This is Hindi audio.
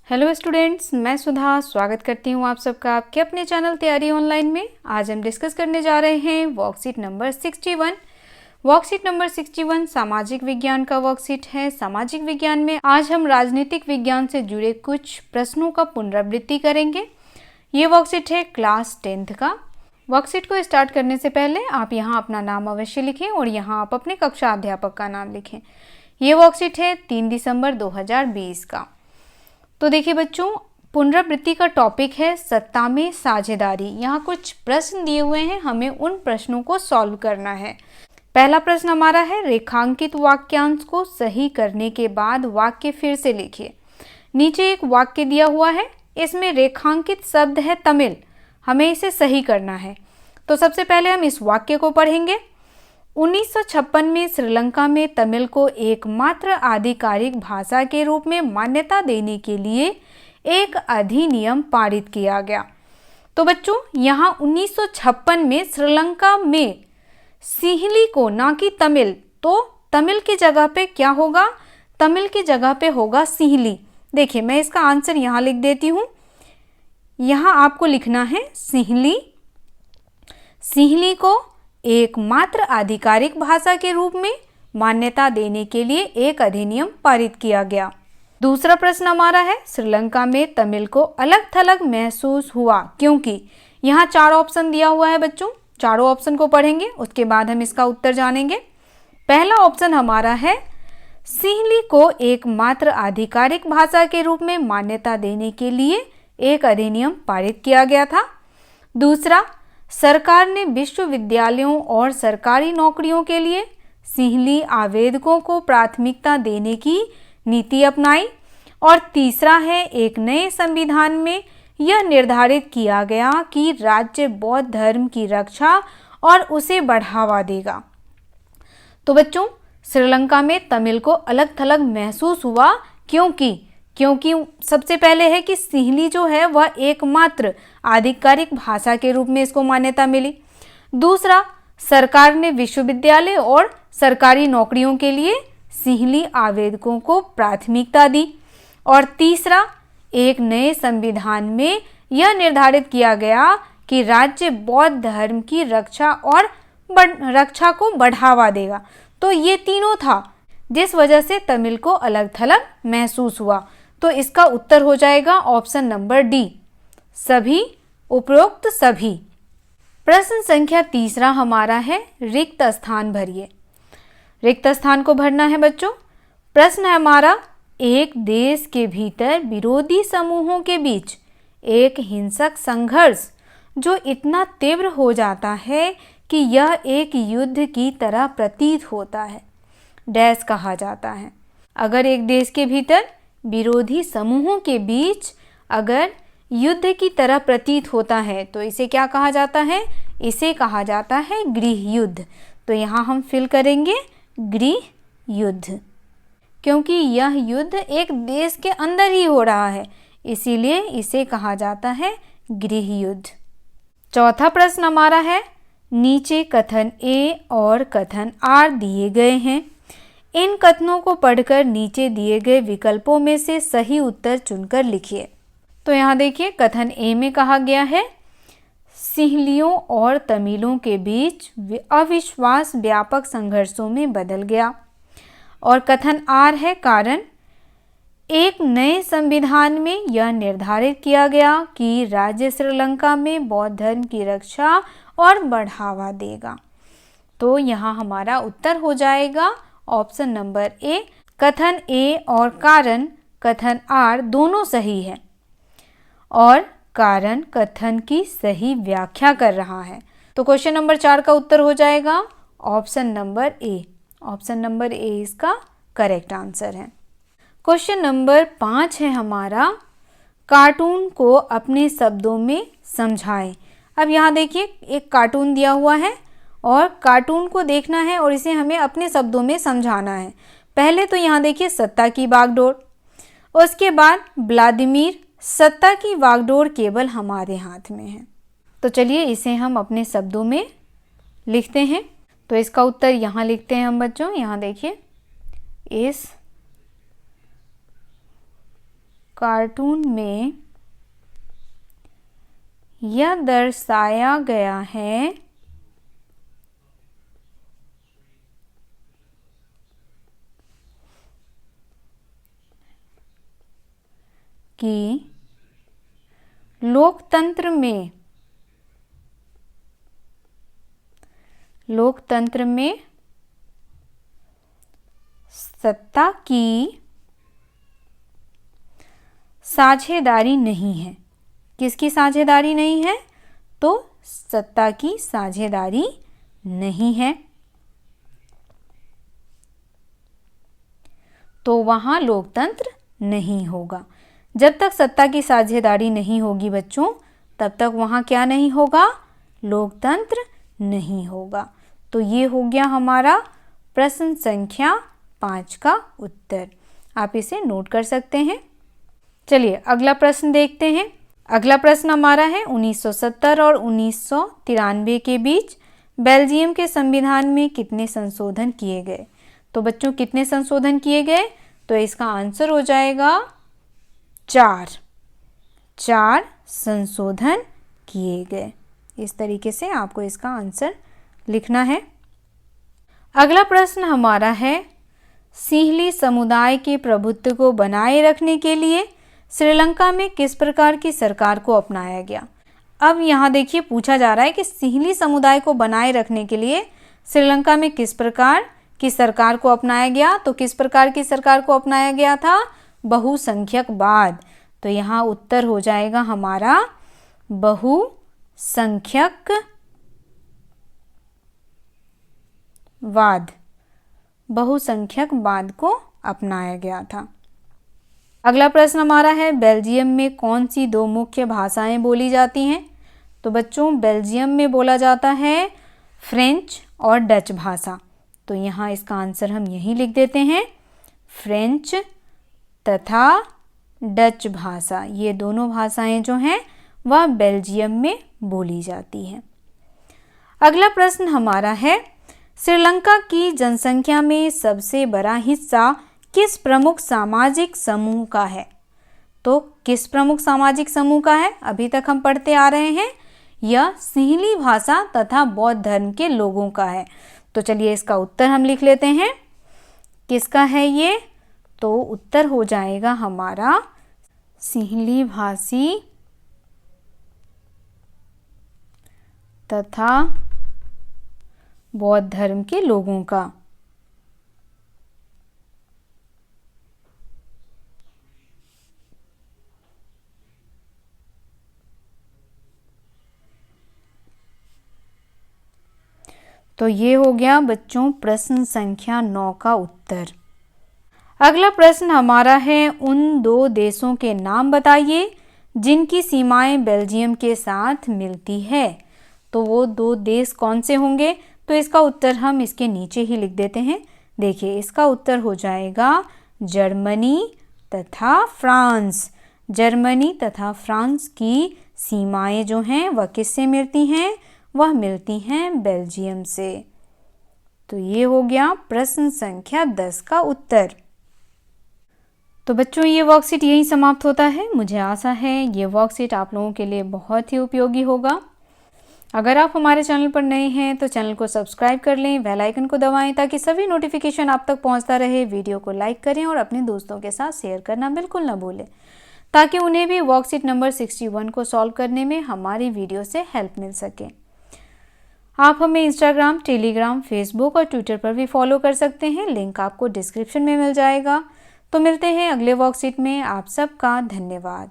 हेलो स्टूडेंट्स, मैं सुधा स्वागत करती हूँ आप सबका आपके अपने चैनल तैयारी ऑनलाइन में। आज हम डिस्कस करने जा रहे हैं वर्कशीट नंबर 61। वर्कशीट नंबर 61 सामाजिक विज्ञान का वर्कशीट है। सामाजिक विज्ञान में आज हम राजनीतिक विज्ञान से जुड़े कुछ प्रश्नों का पुनरावृत्ति करेंगे। ये वर्कशीट है क्लास 10th का। वर्कशीट को स्टार्ट करने से पहले आप यहाँ अपना नाम अवश्य लिखें और यहाँ आप अपने कक्षा अध्यापक का नाम लिखें। ये वर्कशीट है 3 दिसंबर 2020 का। तो देखिए बच्चों, पुनरावृत्ति का टॉपिक है सत्ता में साझेदारी। यहाँ कुछ प्रश्न दिए हुए हैं, हमें उन प्रश्नों को सॉल्व करना है। पहला प्रश्न हमारा है, रेखांकित वाक्यांश को सही करने के बाद वाक्य फिर से लिखिए। नीचे एक वाक्य दिया हुआ है, इसमें रेखांकित शब्द है तमिल, हमें इसे सही करना है। तो सबसे पहले हम इस वाक्य को पढ़ेंगे। 1956 में श्रीलंका में तमिल को एकमात्र आधिकारिक भाषा के रूप में मान्यता देने के लिए एक अधिनियम पारित किया गया। तो बच्चों, यहाँ 1956 में श्रीलंका में सिंहली को, ना कि तमिल, तो तमिल की जगह पे क्या होगा? तमिल की जगह पे होगा सिंहली। देखिए, मैं इसका आंसर यहाँ लिख देती हूँ। यहाँ आपको लिखना है सिंहली। सिंहली को एकमात्र आधिकारिक भाषा के रूप में मान्यता देने के लिए एक अधिनियम पारित किया गया। दूसरा प्रश्न हमारा है, श्रीलंका में तमिल को अलग थलग महसूस हुआ क्योंकि। यहाँ 4 ऑप्शन दिया हुआ है बच्चों, चारों ऑप्शन को पढ़ेंगे, उसके बाद हम इसका उत्तर जानेंगे। पहला ऑप्शन हमारा है, सिंहली को एकमात्र आधिकारिक भाषा के रूप में मान्यता देने के लिए एक अधिनियम पारित किया गया था। दूसरा, सरकार ने विश्वविद्यालयों और सरकारी नौकरियों के लिए सिंहली आवेदकों को प्राथमिकता देने की नीति अपनाई। और तीसरा है, एक नए संविधान में यह निर्धारित किया गया कि राज्य बौद्ध धर्म की रक्षा और उसे बढ़ावा देगा। तो बच्चों, श्रीलंका में तमिल को अलग थलग महसूस हुआ क्योंकि सबसे पहले है कि सिंहली जो है वह एकमात्र आधिकारिक भाषा के रूप में इसको मान्यता मिली। दूसरा, सरकार ने विश्वविद्यालय और सरकारी नौकरियों के लिए सिंहली आवेदकों को प्राथमिकता दी। और तीसरा, एक नए संविधान में यह निर्धारित किया गया कि राज्य बौद्ध धर्म की रक्षा को बढ़ावा देगा। तो ये तीनों था जिस वजह से तमिल को अलग थलग महसूस हुआ। तो इसका उत्तर हो जाएगा ऑप्शन नंबर डी, सभी, उपरोक्त सभी। प्रश्न संख्या 3 हमारा है, रिक्त स्थान भरिए। रिक्त स्थान को भरना है बच्चों। प्रश्न है हमारा, एक देश के भीतर विरोधी समूहों के बीच एक हिंसक संघर्ष जो इतना तीव्र हो जाता है कि यह एक युद्ध की तरह प्रतीत होता है, डैश कहा जाता है। अगर एक देश के भीतर विरोधी समूहों के बीच अगर युद्ध की तरह प्रतीत होता है तो इसे क्या कहा जाता है? इसे कहा जाता है गृह युद्ध। तो यहाँ हम फिल करेंगे गृह युद्ध, क्योंकि यह युद्ध एक देश के अंदर ही हो रहा है, इसीलिए इसे कहा जाता है गृह युद्ध। चौथा प्रश्न हमारा है, नीचे कथन ए और कथन आर दिए गए हैं। इन कथनों को पढ़कर नीचे दिए गए विकल्पों में से सही उत्तर चुनकर लिखिए। तो यहाँ देखिए, कथन ए में कहा गया है, सिंहलियों और तमिलों के बीच अविश्वास व्यापक संघर्षों में बदल गया। और कथन आर है, कारण एक नए संविधान में यह निर्धारित किया गया कि राज्य श्रीलंका में बौद्ध धर्म की रक्षा और बढ़ावा देगा। तो यहाँ हमारा उत्तर हो जाएगा ऑप्शन नंबर ए। कथन ए और कारण कथन आर दोनों सही है और कारण कथन की सही व्याख्या कर रहा है। तो क्वेश्चन नंबर 4 का उत्तर हो जाएगा option number A. Option number A इसका करेक्ट आंसर है। क्वेश्चन नंबर 5 है हमारा, कार्टून को अपने शब्दों में समझाएं। अब यहाँ देखिए, एक कार्टून दिया हुआ है और कार्टून को देखना है और इसे हमें अपने शब्दों में समझाना है। पहले तो यहाँ देखिए सत्ता की बागडोर, उसके बाद व्लादिमीर, सत्ता की बागडोर केवल हमारे हाथ में है। तो चलिए इसे हम अपने शब्दों में लिखते हैं। तो इसका उत्तर यहाँ लिखते हैं हम बच्चों। यहाँ देखिए, इस कार्टून में यह दर्शाया गया है कि लोकतंत्र में सत्ता की साझेदारी नहीं है। किसकी साझेदारी नहीं है? तो सत्ता की साझेदारी नहीं है, तो वहां लोकतंत्र नहीं होगा। जब तक सत्ता की साझेदारी नहीं होगी बच्चों, तब तक वहां क्या नहीं होगा? लोकतंत्र नहीं होगा। तो ये हो गया हमारा प्रश्न संख्या 5 का उत्तर। आप इसे नोट कर सकते हैं। चलिए अगला प्रश्न देखते हैं। अगला प्रश्न हमारा है 1970 और 1993 के बीच बेल्जियम के संविधान में कितने संशोधन किए गए? तो बच्चों कितने संशोधन किए गए? तो इसका आंसर हो जाएगा 4 संशोधन किए गए। इस तरीके से आपको इसका आंसर लिखना है। अगला प्रश्न हमारा है सिंहली समुदाय के प्रभुत्व को बनाए रखने के लिए श्रीलंका में किस प्रकार की सरकार को अपनाया गया? अब यहाँ देखिए पूछा जा रहा है कि सिंहली समुदाय को बनाए रखने के लिए श्रीलंका में किस प्रकार की सरकार को अपनाया गया? तो किस प्रकार की सरकार को अपनाया गया था? बहुसंख्यकवाद। तो यहाँ उत्तर हो जाएगा हमारा बहुसंख्यकवाद को अपनाया गया था। अगला प्रश्न हमारा है बेल्जियम में कौन सी 2 मुख्य भाषाएं बोली जाती हैं? तो बच्चों बेल्जियम में बोला जाता है फ्रेंच और डच भाषा। तो यहाँ इसका आंसर हम यहीं लिख देते हैं, फ्रेंच तथा डच भाषा। ये दोनों भाषाएं जो हैं वह बेल्जियम में बोली जाती हैं। अगला प्रश्न हमारा है श्रीलंका की जनसंख्या में सबसे बड़ा हिस्सा किस प्रमुख सामाजिक समूह का है? तो किस प्रमुख सामाजिक समूह का है? अभी तक हम पढ़ते आ रहे हैं, यह सिंहली भाषा तथा बौद्ध धर्म के लोगों का है। तो चलिए इसका उत्तर हम लिख लेते हैं। किसका है ये? तो उत्तर हो जाएगा हमारा सिंहली भाषी तथा बौद्ध धर्म के लोगों का। तो ये हो गया बच्चों प्रश्न संख्या 9 का उत्तर। अगला प्रश्न हमारा है उन 2 देशों के नाम बताइए जिनकी सीमाएं बेल्जियम के साथ मिलती है। तो वो 2 देश कौन से होंगे? तो इसका उत्तर हम इसके नीचे ही लिख देते हैं। देखिए इसका उत्तर हो जाएगा जर्मनी तथा फ्रांस। जर्मनी तथा फ्रांस की सीमाएं जो हैं वह किससे मिलती हैं? वह मिलती हैं बेल्जियम से। तो ये हो गया प्रश्न संख्या 10 का उत्तर। तो बच्चों ये वर्कशीट यहीं समाप्त होता है। मुझे आशा है ये वर्कशीट आप लोगों के लिए बहुत ही उपयोगी होगा। अगर आप हमारे चैनल पर नए हैं तो चैनल को सब्सक्राइब कर लें, बेल आइकन को दबाएं ताकि सभी नोटिफिकेशन आप तक पहुंचता रहे। वीडियो को लाइक करें और अपने दोस्तों के साथ शेयर करना बिल्कुल ना भूलें ताकि उन्हें भी वर्कशीट नंबर 61 को सॉल्व करने में हमारी वीडियो से हेल्प मिल सके। आप हमें इंस्टाग्राम, टेलीग्राम, फेसबुक और ट्विटर पर भी फॉलो कर सकते हैं। लिंक आपको डिस्क्रिप्शन में मिल जाएगा। तो मिलते हैं अगले वर्कशीट में। आप सबका धन्यवाद।